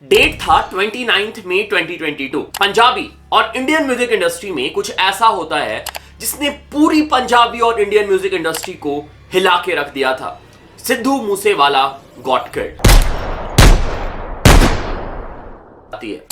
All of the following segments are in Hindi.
डेट था 29 मई 2022। पंजाबी और इंडियन म्यूजिक इंडस्ट्री में कुछ ऐसा होता है जिसने पूरी पंजाबी और इंडियन म्यूजिक इंडस्ट्री को हिला के रख दिया था। Sidhu Moosewala got killed.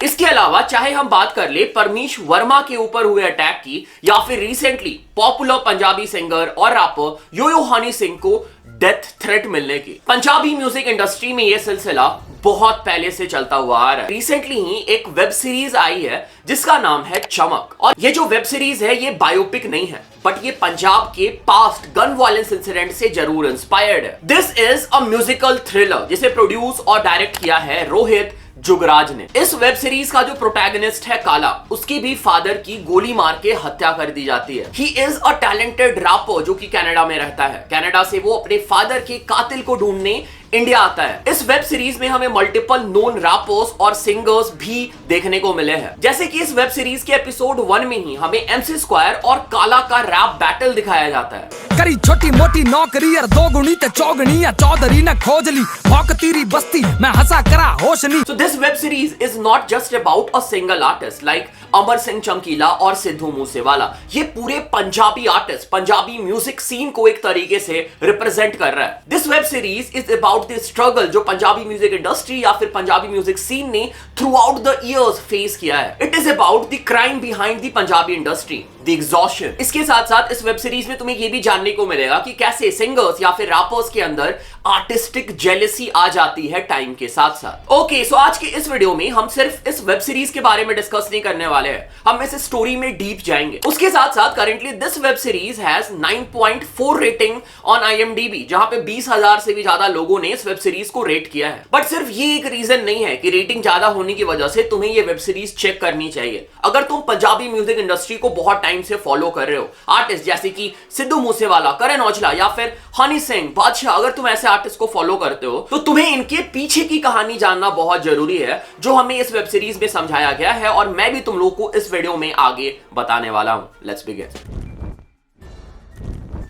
इसके अलावा चाहे हम बात कर ले परमीश वर्मा के ऊपर हुए अटैक की या फिर रिसेंटली पॉपुलर पंजाबी सिंगर और रैपर यो-यो हनी सिंह को डेथ थ्रेट मिलने की, पंजाबी म्यूजिक इंडस्ट्री में यह सिलसिला बहुत पहले से चलता हुआ आ रहा है। रिसेंटली ही एक वेब सीरीज आई है जिसका नाम है चमक, और ये जो वेब सीरीज है ये बायोपिक नहीं है बट ये पंजाब के पास्ट गन वायलेंस इंसिडेंट से जरूर इंस्पायर्ड है। This is a musical thriller जिसे प्रोड्यूस और डायरेक्ट किया है रोहित जुगराज ने। इस वेब सीरीज का जो प्रोटैगनिस्ट है काला, उसकी भी फादर की गोली मार के हत्या कर दी जाती है। He is a talented rapper जो कि कनाडा में रहता है। कनाडा से वो अपने फादर के कातिल को ढूंढने इंडिया आता है। इस वेब सीरीज में हमें मल्टीपल नोन रैपर्स और सिंगर्स भी देखने को मिले हैं। जैसे कि इस वेब सीरीज के एपिसोड 1 में ही हमें MC स्क्वायर और काला का रैप बैटल दिखाया जाता है। करी छोटी मोटी नौकरी और दो गुणी ते चौगनी या चौधरी ने खोज ली भौक तेरी बस्ती मैं हंसा करा होश नहीं। So this web series is not just about a single artist like Amar Singh चमकीला और सिद्धू मूसेवाला। ये पूरे Punjabi artist, Punjabi music scene को एक तरीके से रिप्रेजेंट कर रहा है। This web series is about the struggle जो पंजाबी म्यूजिक इंडस्ट्री या फिर पंजाबी म्यूजिक सीन ने throughout the years face किया है। It is about the crime behind the Punjabi industry, the exhaustion. इसके साथ साथ इस वेब सीरीज में तुम्हें ये भी जानने को मिलेगा कि कैसे सिंगर्स या फिर रैपर्स के अंदर आर्टिस्टिक जेलेसी आ जाती है टाइम के साथ साथ। ओके, सो आज के इस वीडियो में हम सिर्फ इस वेब सीरीज के बारे में डिस्कस नहीं करने वाले हैं, हम इस स्टोरी में डीप जाएंगे। उसके साथ साथ currently this web series has 9.4 rating on IMDb, जहां पे 20,000 से भी ज्यादा लोगों ने इस वेब सीरीज को रेट किया है। बट सिर्फ ये एक रीजन नहीं है कि रेटिंग ज्यादा होने की वजह से तुम्हें ये वेब सीरीज चेक करनी चाहिए। अगर तुम पंजाबी म्यूजिक इंडस्ट्री को बहुत टाइम से फॉलो कर रहे हो, आर्टिस्ट जैसे कि सिद्धू मूसेवाला, करण औजला या फिर हनी सिंह, बादशाह, अगर तुम ऐसे आर्टिस्ट को फॉलो करते हो तो तुम्हें इनके पीछे की कहानी जानना बहुत जरूरी है, जो हमें इस वेब सीरीज में समझाया गया है और मैं भी तुम लोगों को इस वीडियो में आगे बताने वाला हूं। Let's begin.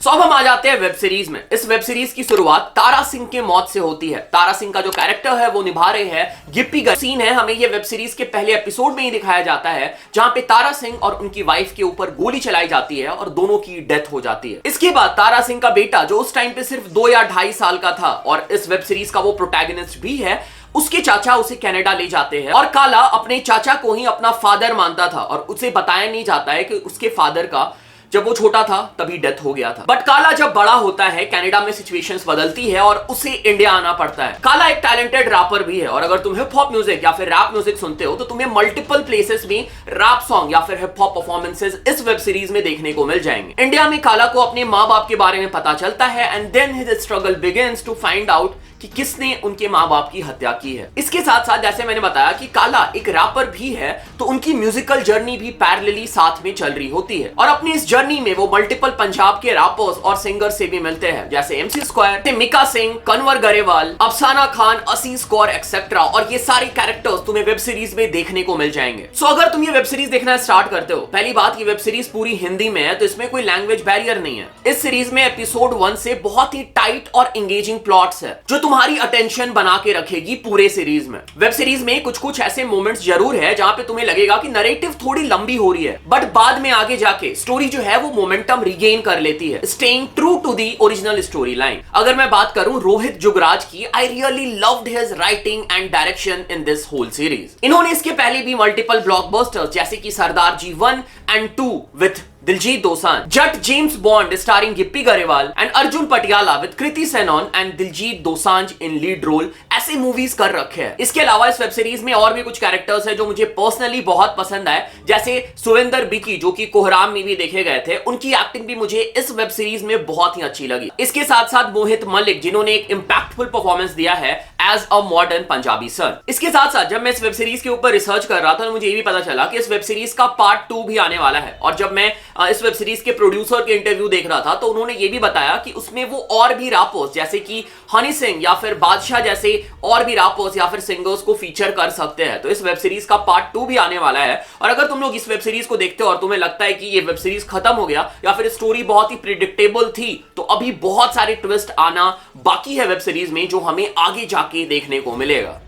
अब हम आ जाते हैं वेब सीरीज में। इस वेब सीरीज की शुरुआत तारा सिंह के मौत से होती है। तारा सिंह का जो कैरेक्टर है वो निभा रहे हैं गिप्पी गर्ग। सीन है हमें ये वेब सीरीज के पहले एपिसोड में ही दिखाया जाता है जहां पे तारा सिंह और उनकी वाइफ के ऊपर गोली चलाई जाती है और दोनों की डेथ हो जाती है। इसके बाद तारा सिंह का बेटा जो उस टाइम पे सिर्फ 2 या 2.5 साल का था और इस वेब सीरीज का वो प्रोटैगनिस्ट भी है, उसके चाचा उसे कनाडा ले जाते हैं और काला अपने चाचा को ही अपना फादर मानता था और उसे बताया नहीं जाता है कि उसके फादर का जब वो छोटा था तभी डेथ हो गया था। बट काला जब बड़ा होता है, कनाडा में सिचुएशंस बदलती है और उसे इंडिया आना पड़ता है। काला एक टैलेंटेड रैपर भी है और अगर तुम हिप हॉप म्यूजिक या फिर रैप म्यूजिक सुनते हो तो तुम्हें मल्टीपल प्लेसेस में रैप सॉन्ग या फिर हिप हॉप परफॉर्मेंसेस इस वेब सीरीज में देखने को मिल जाएंगे। इंडिया में काला को अपने माँ बाप के बारे में पता चलता है and then his struggle begins to find out कि किसने उनके माँ बाप की हत्या की है। इसके साथ साथ जैसे मैंने बताया कि काला एक रैपर भी है तो उनकी म्यूजिकल जर्नी भी पैरेलली साथ में चल रही होती है और अपनी इस जर्नी में वो मल्टीपल पंजाब के रैपर्स और सिंगर्स से भी मिलते हैं जैसे MC स्क्वायर, मिका सिंह, कन्वर गरेवाल, अफसाना खान, असीस कौर एक्सेट्रा, और ये सारे कैरेक्टर्स तुम्हें वेब सीरीज में देखने को मिल जाएंगे। सो अगर तुम ये वेब सीरीज देखना स्टार्ट करते हो, पहली बात ये वेब सीरीज पूरी हिंदी में है तो इसमें कोई लैंग्वेज बैरियर नहीं है। इस सीरीज में एपिसोड 1 से बहुत ही टाइट और एंगेजिंग प्लॉट्स है जो तुम्हारी अटेंशन बना के रखेगी पूरे सीरीज में। वेब सीरीज में कुछ ऐसे मोमेंट्स जरूर है जहां पे तुम्हें लगेगा कि नैरेटिव थोड़ी लंबी हो रही है, बट बाद में आगे जाके स्टोरी जो है वो मोमेंटम रिगेन कर लेती है, staying true to the original story line. अगर मैं बात करूं रोहित जुगराज की, I really loved his writing and direction in this whole series. इन्होंने इसके पहले भी मल्टीपल ब्लॉकबस्टर्स जैसे कि Sardaar Ji 1 and 2 with Diljit Dosanjh, Jatt James Bond starring Gippy Grewal and Arjun Patiala with Kriti Sanon and Diljit Dosanjh in lead role, ऐसे मूवीज कर रखे हैं। इसके अलावा इस वेब सीरीज में और भी कुछ कैरेक्टर्स हैं जो मुझे पर्सनली बहुत पसंद आए, जैसे सुविंदर बिकी जो कि कोहराम में भी देखे गए थे, उनकी एक्टिंग भी मुझे इस वेब सीरीज में बहुत ही अच्छी लगी। इसके साथ साथ मोहित मलिक जिन्होंने एक इंपैक्टफुल परफॉर्मेंस दिया है एज अ मॉडर्न पंजाबी सन। इसके साथ साथ जब मैं इस वेब सीरीज के ऊपर रिसर्च कर रहा था तो मुझे ये भी पता चला कि इस वेब सीरीज का पार्ट 2 भी आने वाला है और जब मैं इस वेब सीरीज के प्रोड्यूसर के इंटरव्यू देख रहा था तो उन्होंने ये भी बताया कि उसमें वो और भी रैपर्स जैसे कि हनी सिंह या फिर बादशाह जैसे और भी रैपर्स या फिर सिंगर्स को फीचर कर सकते हैं। तो इस वेब सीरीज का पार्ट 2 भी आने वाला है और अगर तुम लोग इस वेब सीरीज को देखते हो और तुम्हें लगता है कि ये वेब सीरीज खत्म हो गया या फिर स्टोरी बहुत ही प्रिडिक्टेबल थी, तो अभी बहुत सारे ट्विस्ट आना बाकी है वेब सीरीज में जो हमें आगे जाके देखने को मिलेगा।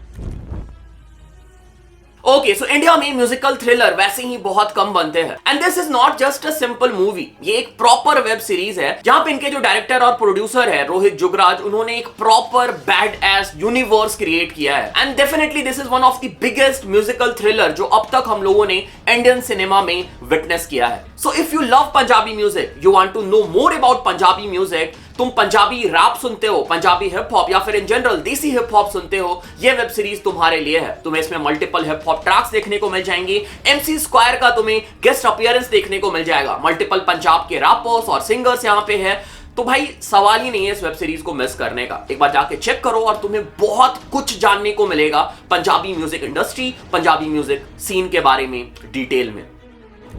ओके, सो इंडिया में म्यूजिकल थ्रिलर वैसे ही बहुत कम बनते हैं and this is not just a simple movie, ये एक प्रॉपर वेब सीरीज है जहां पे इनके जो डायरेक्टर और प्रोड्यूसर है रोहित जुगराज, उन्होंने एक proper bad S universe create किया है and definitely this is one of the biggest musical thriller जो अब तक हम लोगों ने इंडियन सिनेमा में विटनेस किया है। So if you love Punjabi music, you want to know more about Punjabi music, तुम पंजाबी रैप सुनते हो, पंजाबी हिप हॉप या फिर इन जनरल देसी हिप हॉप सुनते हो, ये वेब सीरीज तुम्हारे लिए है। तुम्हें इसमें मल्टीपल हिप हॉप ट्रैक्स देखने को मिल जाएंगी, MC स्क्वायर का तुम्हें गेस्ट अपीयरेंस देखने को मिल जाएगा, मल्टीपल पंजाब के रैपर्स और सिंगर्स यहां पे है। तो भाई सवाल ही नहीं है इस वेब सीरीज को मिस करने का, एक बार जाके चेक करो और तुम्हें बहुत कुछ जानने को मिलेगा Punjabi music industry, Punjabi music scene के बारे में डिटेल में।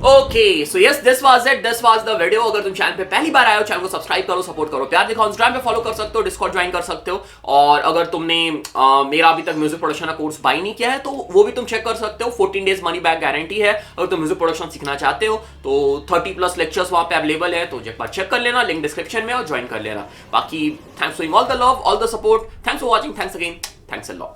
Okay, so yes, this was it, this was the video. अगर तुम चैनल पे पहली बार आए हो, चैनल को सब्सक्राइब करो, सपोर्ट करो, प्यार दिखाओ, इंस्टाग्राम पे फॉलो कर सकते हो, डिस्कॉर्ड ज्वाइन कर सकते हो, और अगर तुमने मेरा अभी तक म्यूजिक प्रोडक्शन का कोर्स बाय नहीं किया है तो वो भी तुम चेक कर सकते हो। 14 डेज मनी बैक गारंटी है। अगर तुम म्यूजिक प्रोडक्शन सीखना चाहते हो तो 30+ लेक्चर्स वहां पे अवेलेबल है, तो एक बार चेक कर लेना, लिंक डिस्क्रिप्शन में, और ज्वाइन कर लेना। बाकी thanks for all the love, all the support, thanks for watching, thanks again, thanks a lot.